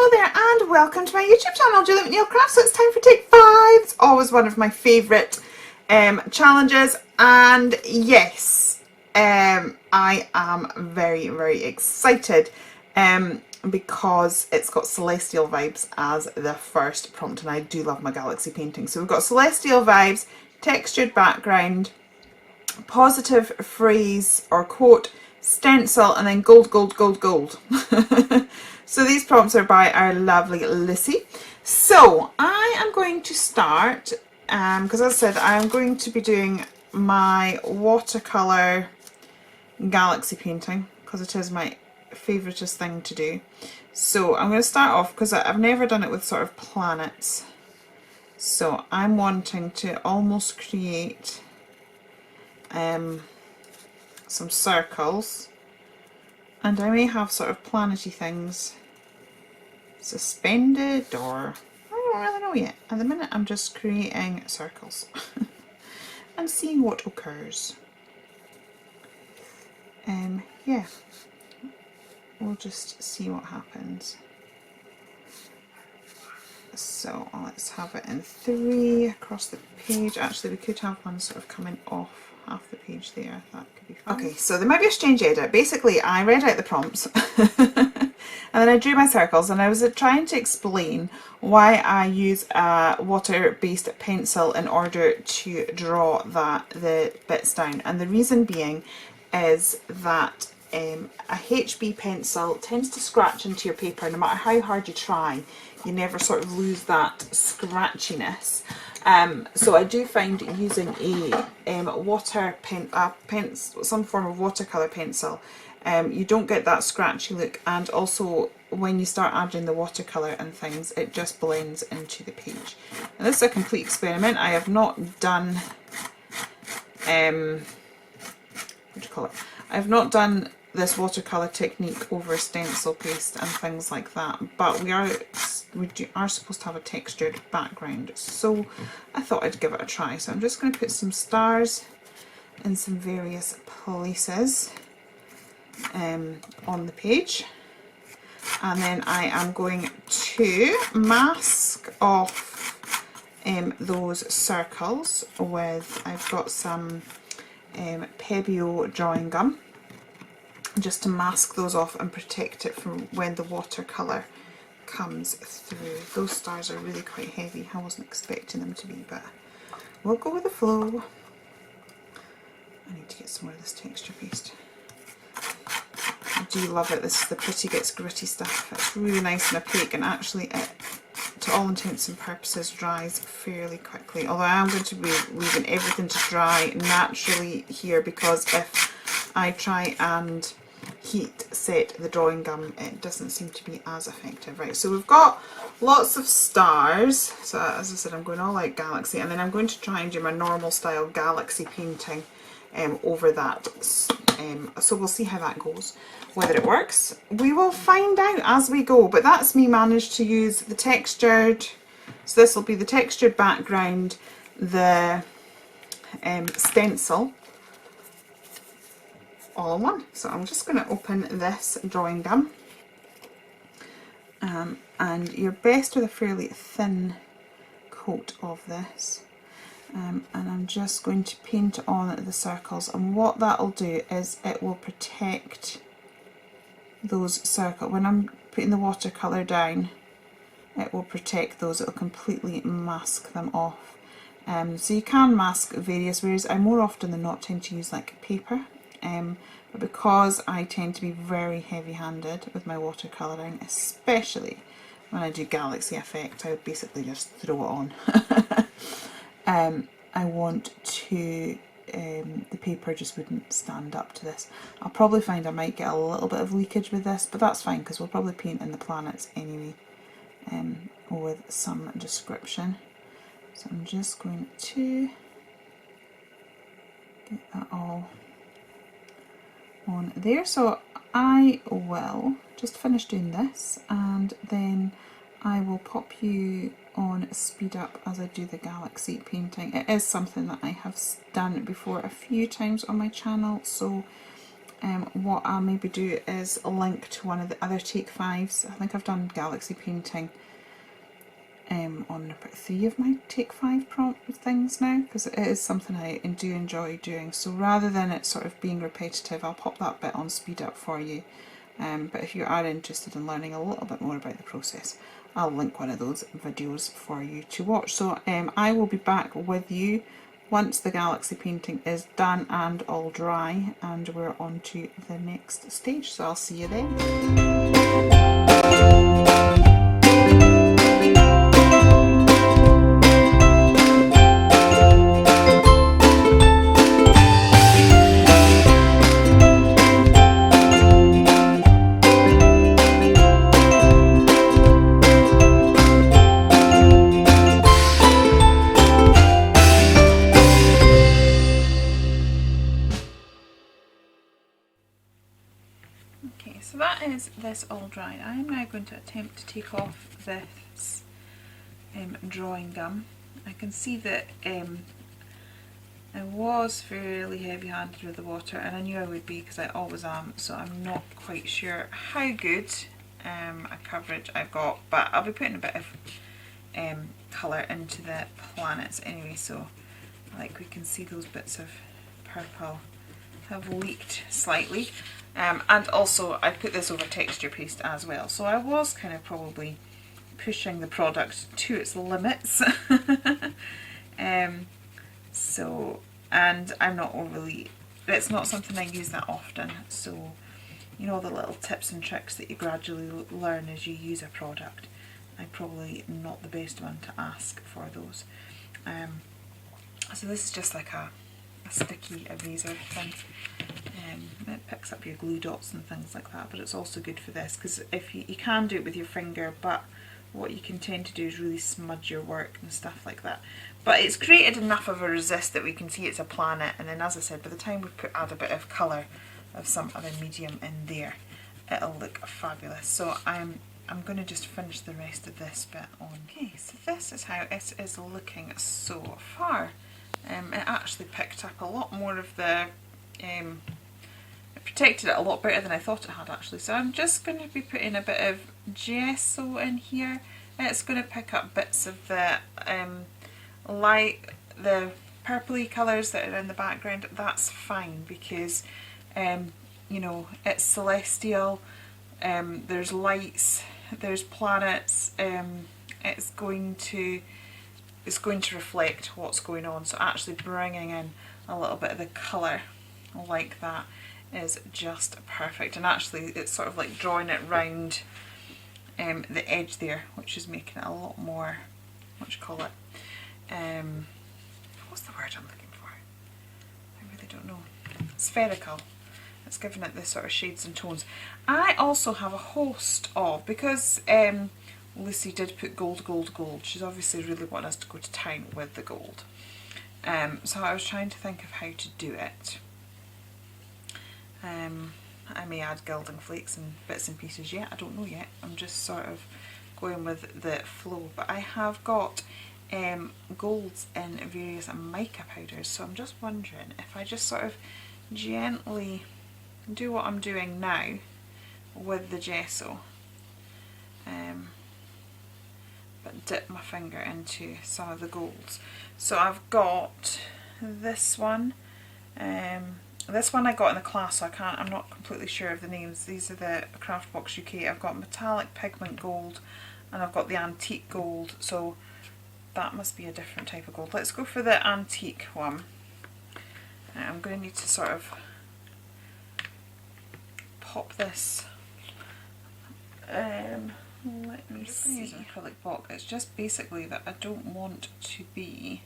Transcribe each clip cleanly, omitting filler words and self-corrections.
Hello there and welcome to my YouTube channel, Julie McNeil Crafts. So it's time for take 5. It's always one of my favourite challenges, and yes, I am very, very excited because it's got celestial vibes as the first prompt, and I do love my galaxy painting. So we've got celestial vibes, textured background, positive phrase or quote, stencil, and then gold, gold, gold, gold. So these prompts are by our lovely Lissy. So I am going to start, because as I said, I'm going to be doing my watercolour galaxy painting, because it is my favouriteest thing to do. So I'm going to start off, because I've never done it with sort of planets. So I'm wanting to almost create some circles, and I may have sort of planety things suspended, or I don't really know yet. At the minute I'm just creating circles and seeing what occurs. Yeah, we'll just see what happens. So let's have it in 3 across the page. Actually, we could have one sort of coming off half the page there. That could be fun. Okay, so there might be a strange edit. Basically, I read out the prompts and then I drew my circles, and I was trying to explain why I use a water-based pencil in order to draw the bits down. And the reason being is that a HB pencil tends to scratch into your paper. No matter how hard you try, you never sort of lose that scratchiness. So I do find using some form of watercolour pencil, you don't get that scratchy look, and also when you start adding the watercolour and things, it just blends into the page. Now, this is a complete experiment. I have not done what do you call it? I've not done this watercolour technique over stencil paste and things like that, but we are supposed to have a textured background, so I thought I'd give it a try. So I'm just going to put some stars in some various places on the page, and then I am going to mask off those circles with, I've got some Pebeo drawing gum, just to mask those off and protect it from when the watercolour comes through. Those stars are really quite heavy. I wasn't expecting them to be, but we'll go with the flow. I need to get some more of this texture paste. I do love it. This is the Pretty Gets Gritty stuff. It's really nice and opaque, and actually it, to all intents and purposes, dries fairly quickly. Although I am going to be leaving everything to dry naturally here, because if I try and heat set the drawing gum, it doesn't seem to be as effective. Right, so we've got lots of stars. So as I said, I'm going all out galaxy, and then I'm going to try and do my normal style galaxy painting over that. So we'll see how that goes. Whether it works, we will find out as we go. But that's me managed to use the textured, so this will be the textured background, the stencil, all in one. So I'm just going to open this drawing gum, and you're best with a fairly thin coat of this, and I'm just going to paint on the circles, and what that'll do is it will protect those circles. When I'm putting the watercolour down, it will protect those. It will completely mask them off. So you can mask various ways. I more often than not tend to use like paper, but because I tend to be very heavy-handed with my watercolouring, especially when I do galaxy effect, I would basically just throw it on. I want to, the paper just wouldn't stand up to this. I'll probably find I might get a little bit of leakage with this, but that's fine because we'll probably paint in the planets anyway, with some description. So I'm just going to get that all on there. So I will just finish doing this, and then I will pop you on speed up as I do the galaxy painting. It is something that I have done before a few times on my channel, so what I'll maybe do is a link to one of the other Take 5s. I think I've done galaxy painting on about 3 of my Take 5 prompt things now, because it is something I do enjoy doing. So rather than it sort of being repetitive, I'll pop that bit on speed up for you. But if you are interested in learning a little bit more about the process, I'll link one of those videos for you to watch. So I will be back with you once the galaxy painting is done and all dry, and we're on to the next stage. So I'll see you then. Okay, so that is this all dried. I am now going to attempt to take off this drawing gum. I can see that I was fairly heavy-handed with the water, and I knew I would be because I always am, so I'm not quite sure how good a coverage I've got, but I'll be putting a bit of colour into the planets anyway, so like we can see those bits of purple have leaked slightly. And also I put this over texture paste as well, so I was kind of probably pushing the product to its limits. And I'm not overly, it's not something I use that often, so you know the little tips and tricks that you gradually learn as you use a product, I'm probably not the best one to ask for those. So this is just like a sticky eraser thing. It picks up your glue dots and things like that, but it's also good for this because if you can do it with your finger, but what you can tend to do is really smudge your work and stuff like that. But it's created enough of a resist that we can see it's a planet, and then as I said, by the time we add a bit of colour of some other medium in there, it'll look fabulous. So I'm going to just finish the rest of this bit on. Okay, so this is how it is looking so far. It actually picked up a lot more of the, it protected it a lot better than I thought it had actually. So I'm just going to be putting a bit of gesso in here. It's going to pick up bits of the the purpley colours that are in the background. That's fine because you know, it's celestial, there's lights, there's planets, it's going to reflect what's going on, so actually bringing in a little bit of the colour like that is just perfect. And actually it's sort of like drawing it round the edge there, which is making it a lot more, what do you call it, what's the word I'm looking for, I really don't know, spherical. It's giving it this sort of shades and tones. I also have a host of, because Lucy did put gold, gold, gold. She's obviously really wanting us to go to town with the gold. So I was trying to think of how to do it. I may add gilding flakes and bits and pieces yet. I don't know yet. I'm just sort of going with the flow. But I have got golds in various mica powders. So I'm just wondering if I just sort of gently do what I'm doing now with the gesso. But dip my finger into some of the golds. So I've got this one. This one I got in the class, so I'm not completely sure of the names. These are the Craftbox UK. I've got metallic pigment gold and I've got the antique gold, so that must be a different type of gold. Let's go for the antique one. I'm going to need to sort of pop this. Let me see. Use an acrylic block. It's just basically that I don't want to be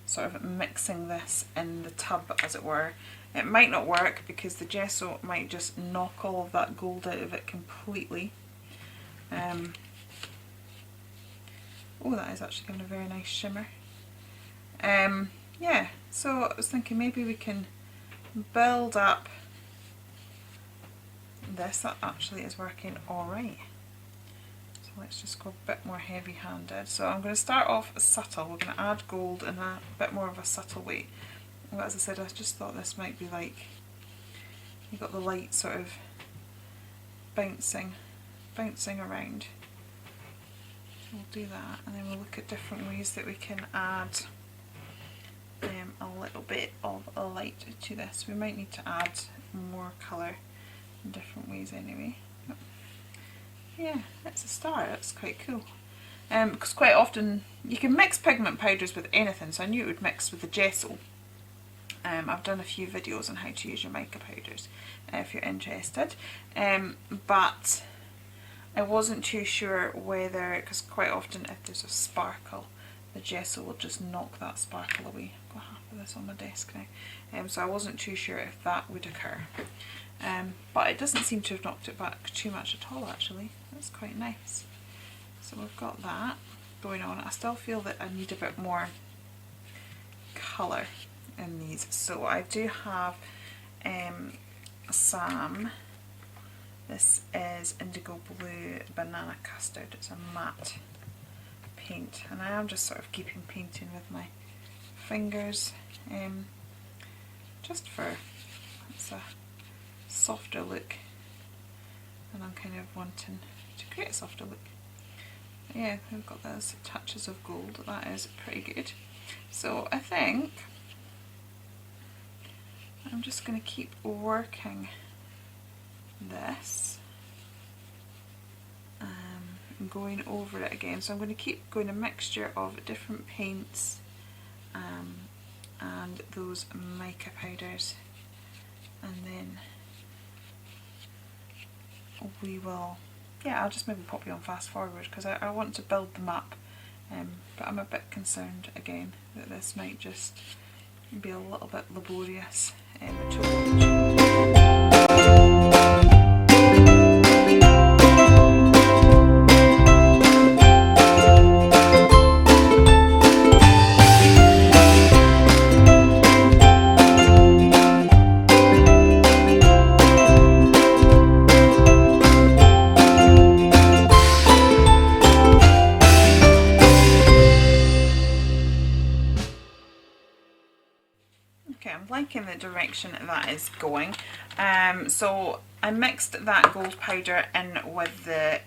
sort of mixing this in the tub, as it were. It might not work because the gesso might just knock all of that gold out of it completely. Oh, that is actually giving a very nice shimmer. Yeah, so I was thinking maybe we can build up this. That actually is working alright. So let's just go a bit more heavy handed. So I'm going to start off subtle. We're going to add gold in a bit more of a subtle way. But as I said, I just thought this might be like you've got the light sort of bouncing around. We'll do that, and then we'll look at different ways that we can add a little bit of a light to this. We might need to add more colour in different ways anyway. Yeah, it's a start. It's quite cool. Because quite often you can mix pigment powders with anything, so I knew it would mix with the gesso. I've done a few videos on how to use your mica powders if you're interested, but I wasn't too sure whether, because quite often if there's a sparkle, the gesso will just knock that sparkle away. I've got half of this on my desk now, so I wasn't too sure if that would occur, but it doesn't seem to have knocked it back too much at all actually. That's quite nice. So we've got that going on. I still feel that I need a bit more colour in these, so I do have some, this is Indigo Blue Banana Custard. It's a matte paint, and I am just sort of keeping painting with my fingers, just for, it's a softer look, and I'm kind of wanting to create a softer look. Yeah, we've got those touches of gold. That is pretty good. So I think I'm just going to keep working this, going over it again. So I'm going to keep going a mixture of different paints and those mica powders, and then we will, yeah, I'll just maybe pop you on fast forward because I want to build them up, but I'm a bit concerned again that this might just be a little bit laborious to watch. Liking the direction that is going. So I mixed that gold powder in with the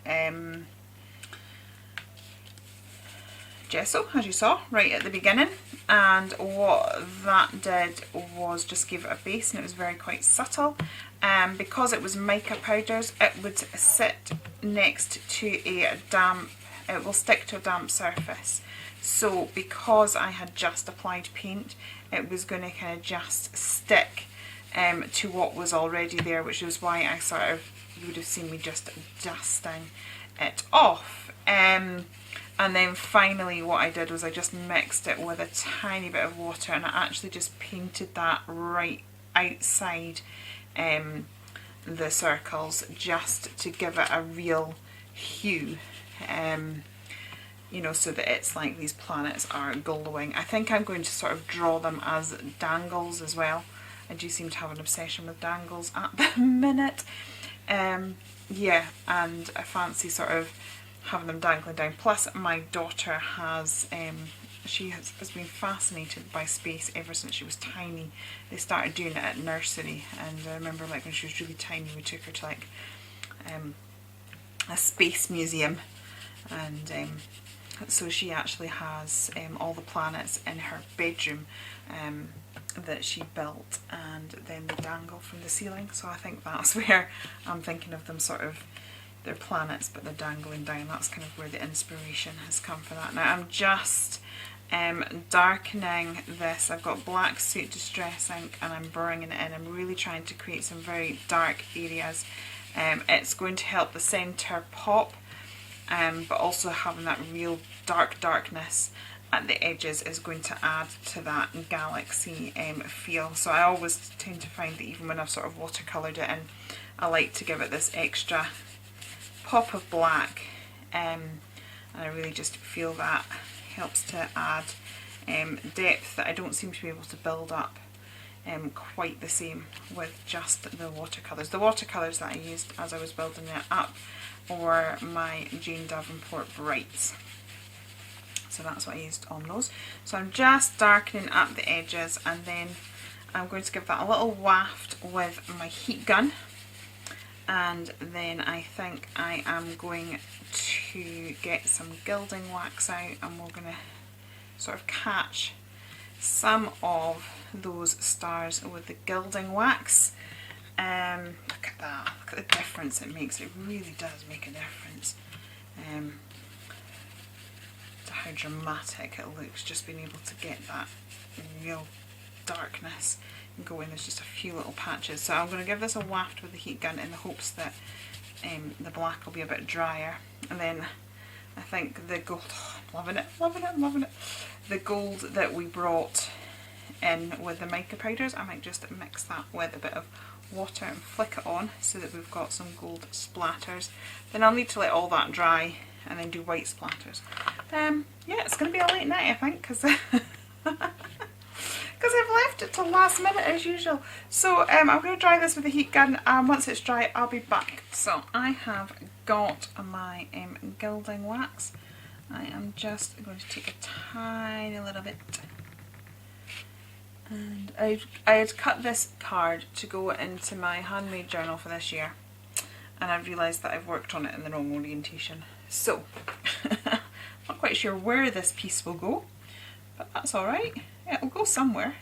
gesso, as you saw right at the beginning, and what that did was just give it a base, and it was quite subtle. Because it was mica powders, it would sit next to a damp, it will stick to a damp surface. So because I had just applied paint, it was going to kind of just stick to what was already there, which is why I sort of, you would have seen me just dusting it off. And then finally what I did was I just mixed it with a tiny bit of water, and I actually just painted that right outside the circles, just to give it a real hue. You know, so that it's like these planets are glowing. I think I'm going to sort of draw them as dangles as well. I do seem to have an obsession with dangles at the minute. Yeah, and I fancy sort of having them dangling down. Plus my daughter has, she has been fascinated by space ever since she was tiny. They started doing it at nursery, and I remember like when she was really tiny we took her to like a space museum, and so she actually has all the planets in her bedroom that she built, and then they dangle from the ceiling. So I think that's where I'm thinking of them, sort of, they're planets but they're dangling down. That's kind of where the inspiration has come for that. Now I'm just darkening this. I've got black Suit Distress ink and I'm bringing it in. I'm really trying to create some very dark areas. It's going to help the centre pop, but also having that real darkness at the edges is going to add to that galaxy feel. So I always tend to find that even when I've sort of watercoloured it in, I like to give it this extra pop of black, and I really just feel that helps to add depth that I don't seem to be able to build up quite the same with just the watercolours. The watercolours that I used as I was building it up were my Jane Davenport Brights. So that's what I used on those. So I'm just darkening up the edges, and then I'm going to give that a little waft with my heat gun, and then I think I am going to get some gilding wax out, and we're going to sort of catch some of those stars with the gilding wax. Look at that, look at the difference it makes. It really does make a difference to how dramatic it looks, just being able to get that real darkness and go in. There's just a few little patches, so I'm going to give this a waft with the heat gun in the hopes that the black will be a bit drier. And then I think the gold, oh, I'm loving it, loving it, loving it. The gold that we brought in with the mica powders, I might just mix that with a bit of water and flick it on so that we've got some gold splatters. Then I'll need to let all that dry and then do white splatters. Yeah, it's going to be a late night, I think, because I've left it till last minute as usual. So I'm going to dry this with the heat gun, and once it's dry I'll be back. So I have got my gilding wax. I am just going to take a tiny little bit, and I had cut this card to go into my handmade journal for this year, and I've realised that I've worked on it in the wrong orientation. So not quite sure where this piece will go, but that's alright, it'll go somewhere.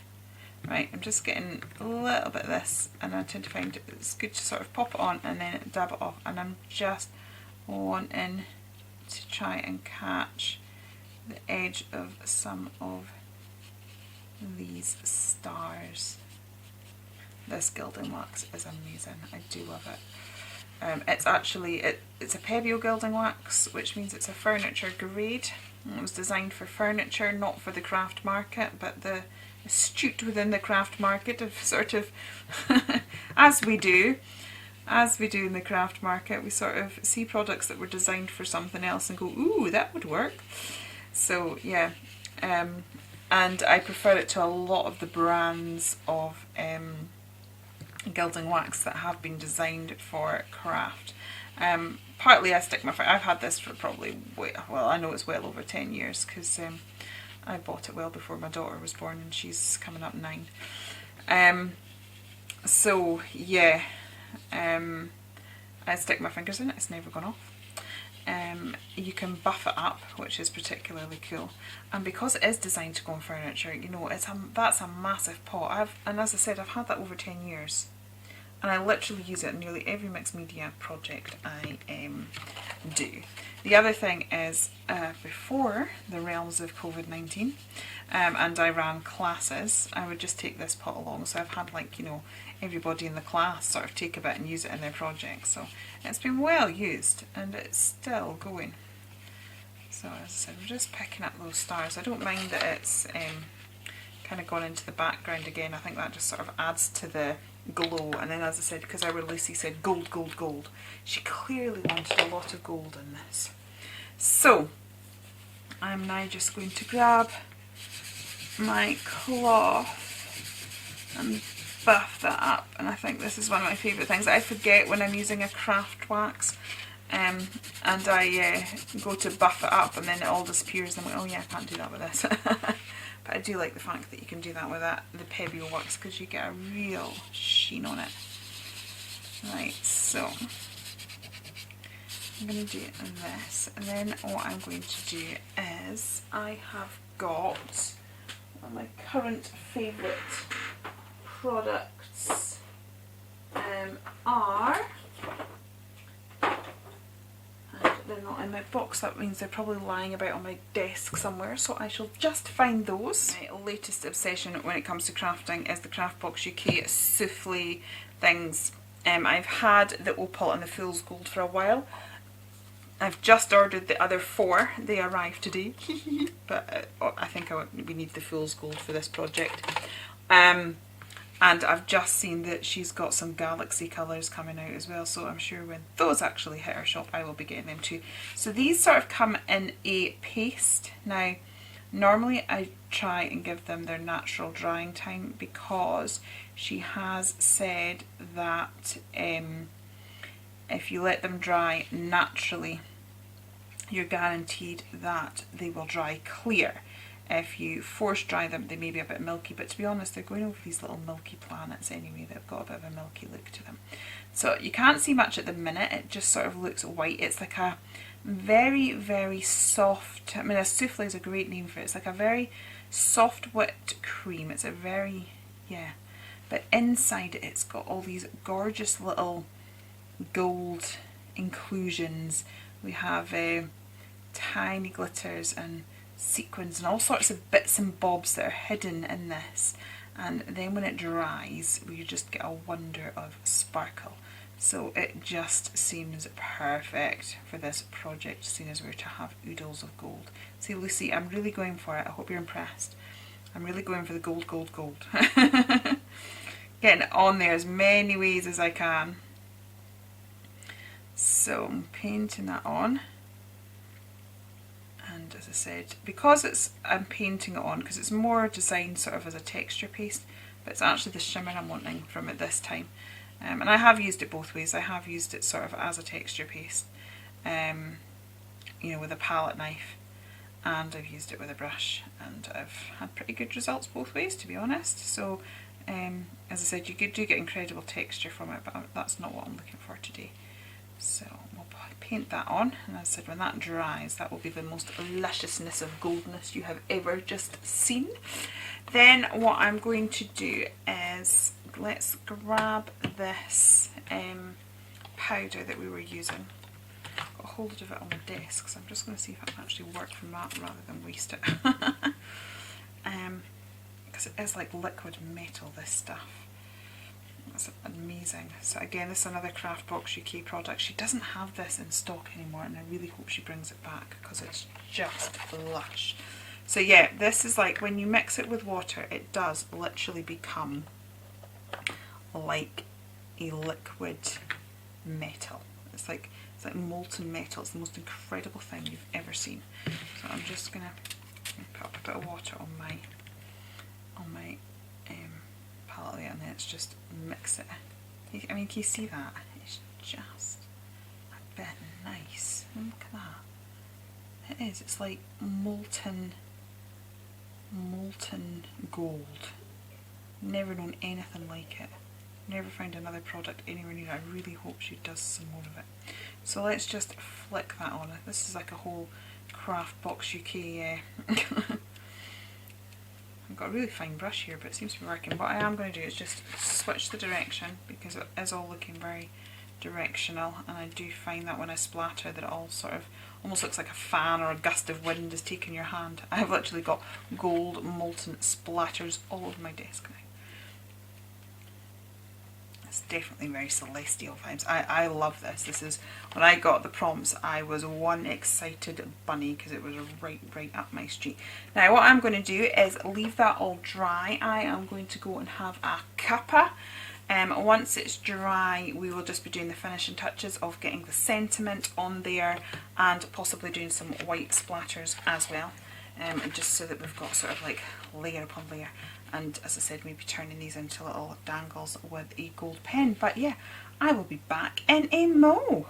Right, I'm just getting a little bit of this, and I tend to find it's good to sort of pop it on and then dab it off, and I'm just wanting to try and catch the edge of some of these stars. This gilding wax is amazing, I do love it. It's actually, it's a Pebeo gilding wax, which means it's a furniture grade. It was designed for furniture, not for the craft market, but the astute within the craft market of sort of, as we do in the craft market, we sort of see products that were designed for something else and go, ooh, that would work. So yeah, and I prefer it to a lot of the brands of gilding wax that have been designed for craft. Partly I stick my foot, I've had this for probably, well, I know it's well over 10 years, because I bought it well before my daughter was born, and she's coming up 9. So yeah, I stick my fingers in it, it's never gone off. You can buff it up, which is particularly cool, and because it is designed to go on furniture, you know, that's a massive pot. And as I said, I've had that over 10 years, and I literally use it in nearly every mixed media project I do. The other thing is, before the realms of COVID-19, and I ran classes, I would just take this pot along. So I've had, like, you know, everybody in the class sort of take a bit and use it in their projects. So it's been well used, and it's still going. So as I said, we're just picking up those stars. I don't mind that it's kind of gone into the background again. I think that just sort of adds to the glow. And then, as I said, because our Lucy said gold, gold, gold, she clearly wanted a lot of gold in this. So I'm now just going to grab my cloth and buff that up, and I think this is one of my favourite things. I forget when I'm using a craft wax, and I go to buff it up and then it all disappears, and I'm like, oh yeah, I can't do that with this. But I do like the fact that you can do that with the Pebeo wax, because you get a real sheen on it. Right, so I'm going to do this, and then what I'm going to do is, I have got one of my current favourite products are, they're not in my box, that means they're probably lying about on my desk somewhere, so I shall just find those. My latest obsession when it comes to crafting is the Craftbox UK souffle things. I've had the opal and the fool's gold for a while. I've just ordered the other 4, they arrived today, but I think we need the fool's gold for this project. And I've just seen that she's got some galaxy colours coming out as well, so I'm sure when those actually hit our shop I will be getting them too. So these sort of come in a paste. Now normally I try and give them their natural drying time, because she has said that if you let them dry naturally, you're guaranteed that they will dry clear. If you force dry them, they may be a bit milky, but to be honest, they're going over these little milky planets anyway. They've got a bit of a milky look to them. So you can't see much at the minute, it just sort of looks white. It's like a very, very soft, I mean, a souffle is a great name for it. It's like a very soft whipped cream. It's a very, yeah, but inside it, it's got all these gorgeous little gold inclusions. We have tiny glitters and sequins and all sorts of bits and bobs that are hidden in this, and then when it dries we just get a wonder of sparkle. So it just seems perfect for this project, seeing as we're to have oodles of gold. See, Lucy, I'm really going for it. I hope you're impressed. I'm really going for the gold, gold, gold. Getting it on there as many ways as I can. So I'm painting that on. And as I said, because I'm painting it on, because it's more designed sort of as a texture paste, but it's actually the shimmer I'm wanting from it this time. And I have used it both ways. I have used it sort of as a texture paste, you know, with a palette knife, and I've used it with a brush, and I've had pretty good results both ways, to be honest. So as I said, you do get incredible texture from it, but that's not what I'm looking for today. So we'll paint that on, and as I said, when that dries, that will be the most lusciousness of goldness you have ever just seen. Then what I'm going to do is, let's grab this powder that we were using. Got a hold of it on the desk, so I'm just going to see if I can actually work from that rather than waste it. Because it is like liquid metal, this stuff. That's amazing. So again, this is another Craftbox UK product. She doesn't have this in stock anymore, and I really hope she brings it back because it's just lush. So yeah, this is like, when you mix it with water, it does literally become like a liquid metal. It's like molten metal. It's the most incredible thing you've ever seen. So I'm just gonna put up a bit of water on my palette there, and then it's just mix it. I mean, can you see that? It's just a bit nice. Look at that. It is. It's like molten gold. Never known anything like it. Never found another product anywhere near it. I really hope she does some more of it. So let's just flick that on. This is like a whole Craftbox UK I've got a really fine brush here, but it seems to be working. What I am going to do is just switch the direction, because it is all looking very directional, and I do find that when I splatter that it all sort of almost looks like a fan or a gust of wind is taking your hand. I've literally got gold molten splatters all over my desk now. It's definitely very celestial vibes. I love this. This is, when I got the prompts, I was one excited bunny because it was right up my street. Now what I'm going to do is leave that all dry. I am going to go and have a cuppa. Once it's dry, we will just be doing the finishing touches of getting the sentiment on there, and possibly doing some white splatters as well, just so that we've got sort of like layer upon layer. And as I said, maybe turning these into little dangles with a gold pen. But yeah, I will be back in a mo.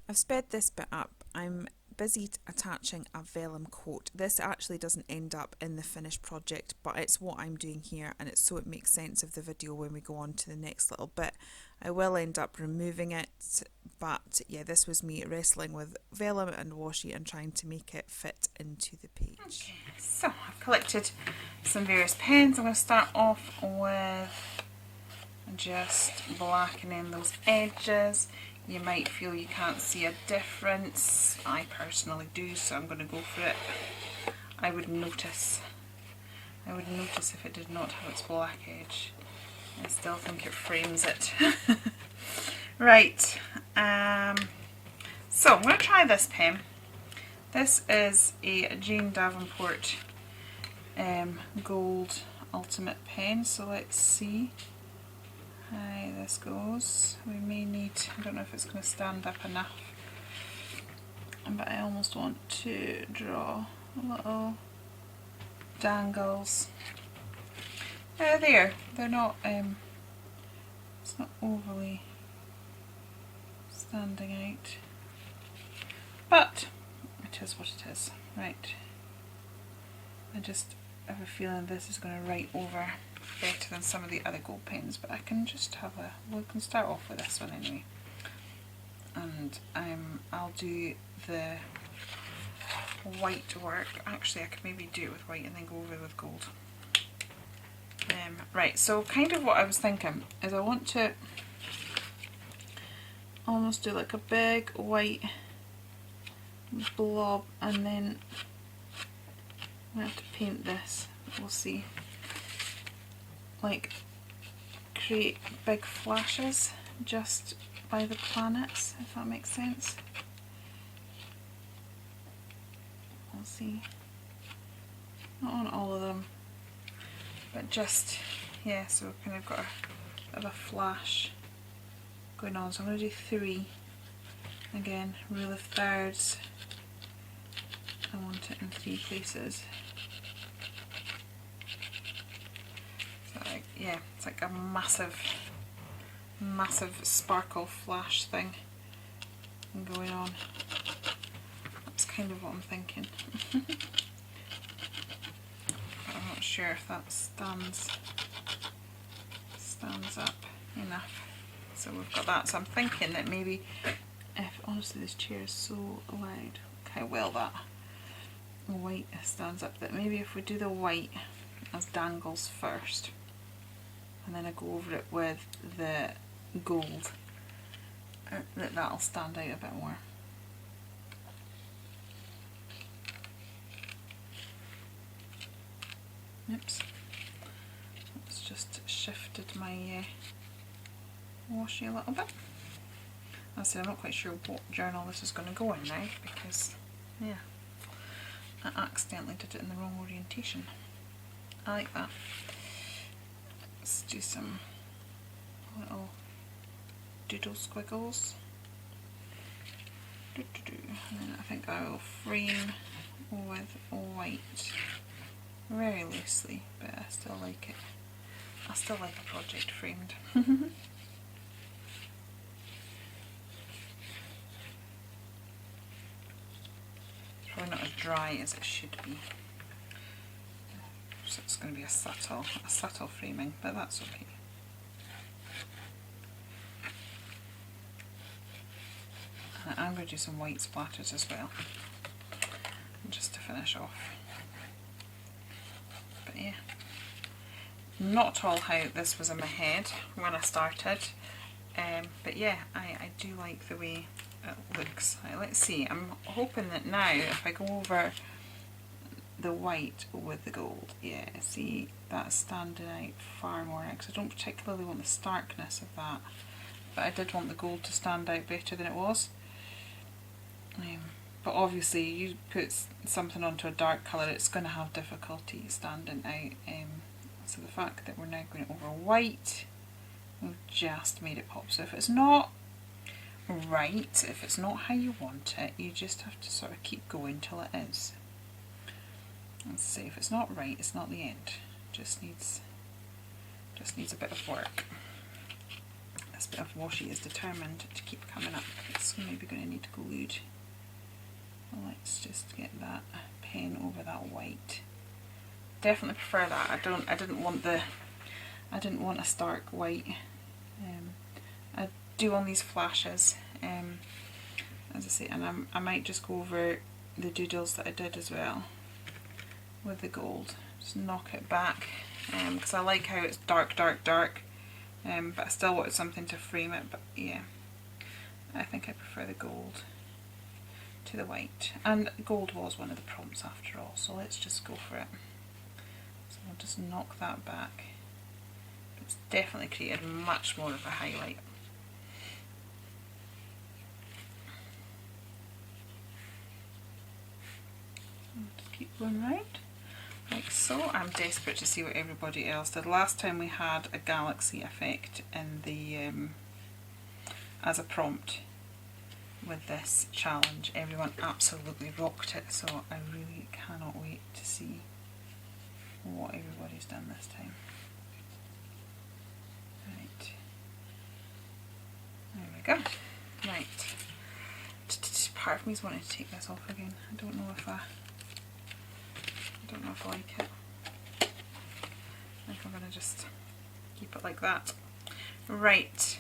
I've sped this bit up. I'm busy attaching a vellum coat. This actually doesn't end up in the finished project, but it's what I'm doing here, and it's so it makes sense of the video when we go on to the next little bit. I will end up removing it, but yeah, this was me wrestling with vellum and washi and trying to make it fit into the page. Okay, so I've collected some various pens. I'm going to start off with just blackening those edges. You might feel you can't see a difference. I personally do, so I'm going to go for it. I would notice if it did not have its black edge. I still think it frames it. Right, so I'm going to try this pen. This is a Jane Davenport Gold Ultimate pen, so let's see how this goes. We may need, I don't know if it's going to stand up enough, but I almost want to draw little dangles. They're not, it's not overly standing out, but it is what it is. Right, I just have a feeling this is going to write over better than some of the other gold pens, but I can just have a look and start off with this one anyway. And I'll do the white work. Actually, I could maybe do it with white and then go over with gold. Right, so kind of what I was thinking is I want to almost do like a big white blob, and then I have to paint this, we'll see, like create big flashes just by the planets, if that makes sense. We'll see, not on all of them, but just, yeah, so we've kind of got a bit of a flash going on. So I'm going to do 3, again, rule of thirds, I want it in 3 places. So like, yeah, it's like a massive sparkle flash thing going on. That's kind of what I'm thinking. I'm not sure if that stands up enough. So we've got that. So I'm thinking that maybe, if honestly this chair is so loud, look how well that white stands up, that maybe if we do the white as dangles first, and then I go over it with the gold, that'll stand out a bit more. Oops, it's just shifted my washi a little bit. As I said, I'm not quite sure what journal this is going to go in now, because yeah, I accidentally did it in the wrong orientation. I like that. Let's do some little doodle squiggles. And then I think I will frame with white very loosely, but I still like it. I still like a project framed. It's probably not as dry as it should be, so it's going to be a subtle framing, but that's okay. And I'm going to do some white splatters as well, just to finish off. But yeah, not at all how this was in my head when I started, but yeah, I do like the way it looks. Let's see, I'm hoping that now if I go over the white with the gold, yeah, see, that's standing out far more, because I don't particularly want the starkness of that, but I did want the gold to stand out better than it was. But obviously you put something onto a dark colour, it's going to have difficulty standing out, so the fact that we're now going over white, we've just made it pop. So if it's not right, if it's not how you want it, you just have to sort of keep going till it is. Let's see, if it's not right, it's not the end. Just needs a bit of work. This bit of washi is determined to keep coming up. It's maybe going to need glued. Let's just get that pen over that white. Definitely prefer that. I didn't want a stark white. I do on these flashes, as I say, and I might just go over the doodles that I did as well with the gold. Just knock it back, because I like how it's dark, but I still wanted something to frame it. But yeah, I think I prefer the gold to the white, and gold was one of the prompts after all, so let's just go for it. So I'll just knock that back. It's definitely created much more of a highlight. Just keep going round like so. I'm desperate to see what everybody else did. Last time we had a galaxy effect in the as a prompt with this challenge. Everyone absolutely rocked it, so I really cannot wait to see what everybody's done this time. Right, there we go. Right, part of me's wanting to take this off again. I don't know if I don't know if I like it. I think I'm going to just keep it like that. Right,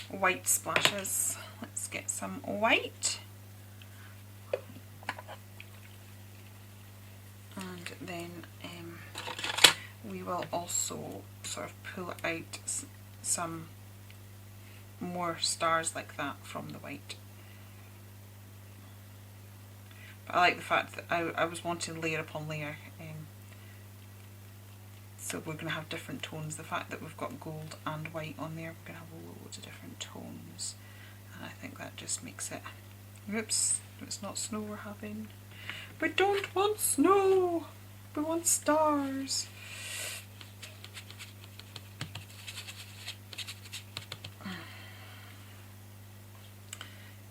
white splashes. Let's get some white. And then we will also sort of pull out some more stars like that from the white. But I like the fact that I was wanting layer upon layer, so we're going to have different tones. The fact that we've got gold and white on there, we're going to have loads of different tones, and I think that just makes it, oops, it's not snow we're having. We don't want snow, we want stars.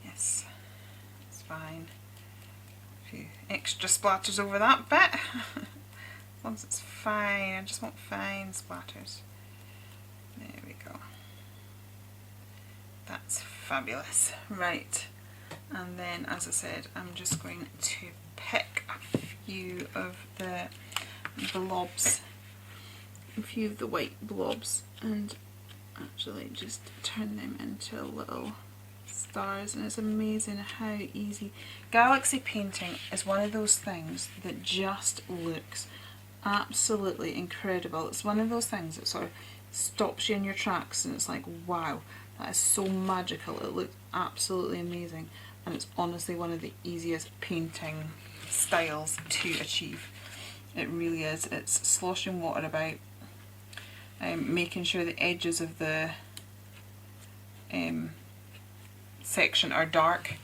Yes, it's fine. A few extra splatters over that bit. As long as it's fine, I just want fine splatters. There we go. That's fabulous. Right, and then as I said, I'm just going to pick a few of the blobs, a few of the white blobs, and actually just turn them into little stars. And it's amazing how easy. Galaxy painting is one of those things that just looks absolutely incredible. It's one of those things that sort of stops you in your tracks and it's like, wow, that is so magical. It looks absolutely amazing, and it's honestly one of the easiest painting styles to achieve. It really is. It's sloshing water about, making sure the edges of the section are dark,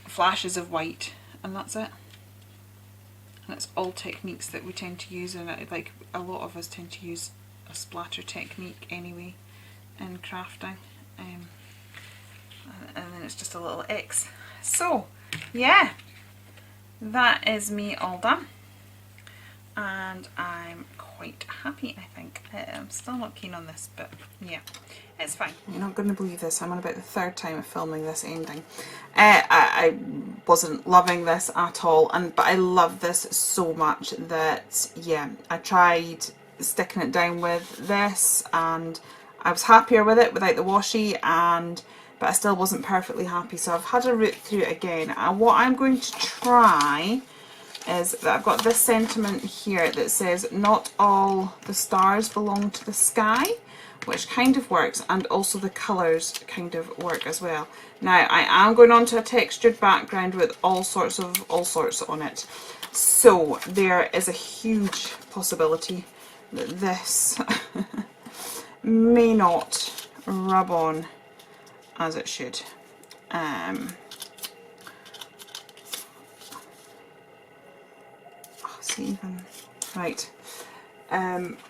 flashes of white, and that's it. And it's all techniques that we tend to use, and like a lot of us tend to use a splatter technique anyway in crafting, and then it's just a little X. So yeah, that is me all done, and I'm quite happy, I think. I'm still not keen on this, but yeah, it's fine. You're not going to believe this, I'm on about the third time of filming this ending. I wasn't loving this at all, but I love this so much that, yeah, I tried sticking it down with this and I was happier with it without the washi, but I still wasn't perfectly happy, so I've had a root through it again. And what I'm going to try is that I've got this sentiment here that says not all the stars belong to the sky, which kind of works, and also the colours kind of work as well. Now I am going on to a textured background with all sorts on it, so there is a huge possibility that this may not rub on as it should. See, even right.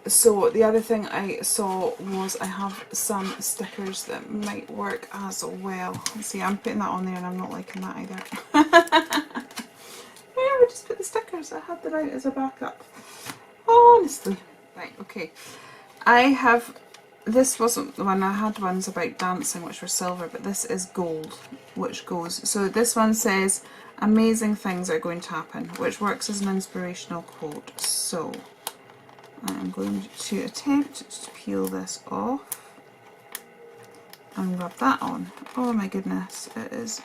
So the other thing I saw was I have some stickers that might work as well. See, I'm putting that on there and I'm not liking that either. Yeah, we just put the stickers. I had them out as a backup. Honestly. Right, okay. I have, this wasn't the one, I had ones about dancing which were silver, but this is gold, which goes. So this one says, amazing things are going to happen, which works as an inspirational quote. So I'm going to attempt to peel this off and rub that on. Oh my goodness,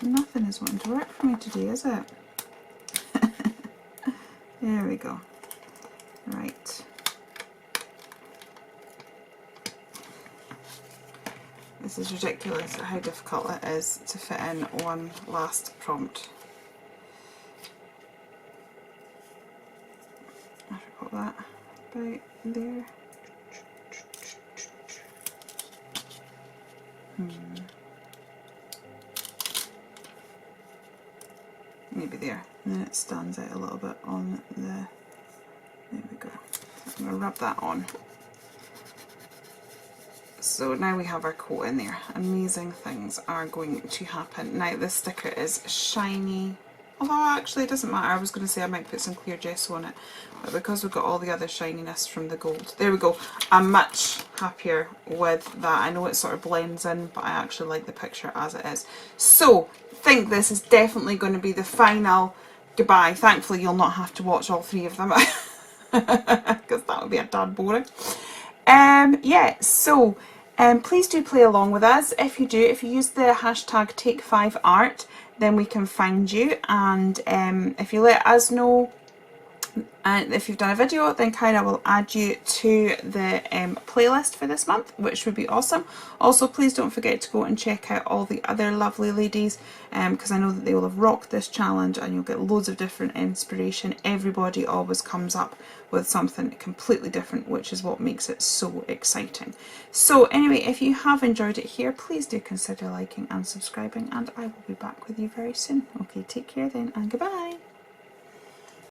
nothing is wanting to work for me today, is it? There we go. Right. This is ridiculous how difficult it is to fit in one last prompt. I should put that about there. Maybe there, and then it stands out a little bit on the, there we go. I'm going to rub that on. So now we have our coat in there. Amazing things are going to happen. Now this sticker is shiny, Although actually it doesn't matter, I was going to say I might put some clear gesso on it, but because we've got all the other shininess from the gold. There we go. I'm much happier with that. I know it sort of blends in, but I actually like the picture as it is. So, I think this is definitely going to be the final goodbye. Thankfully you'll not have to watch all 3 of them, because that would be a tad boring. Yeah, so please do play along with us. If you do, if you use the hashtag Take5Art, then we can find you, and if you let us know, and if you've done a video, then Kyra will add you to the playlist for this month, which would be awesome. Also, please don't forget to go and check out all the other lovely ladies, because I know that they will have rocked this challenge and you'll get loads of different inspiration. Everybody always comes up with something completely different, which is what makes it so exciting. So anyway, if you have enjoyed it here, please do consider liking and subscribing, and I will be back with you very soon. Okay, take care then, and goodbye.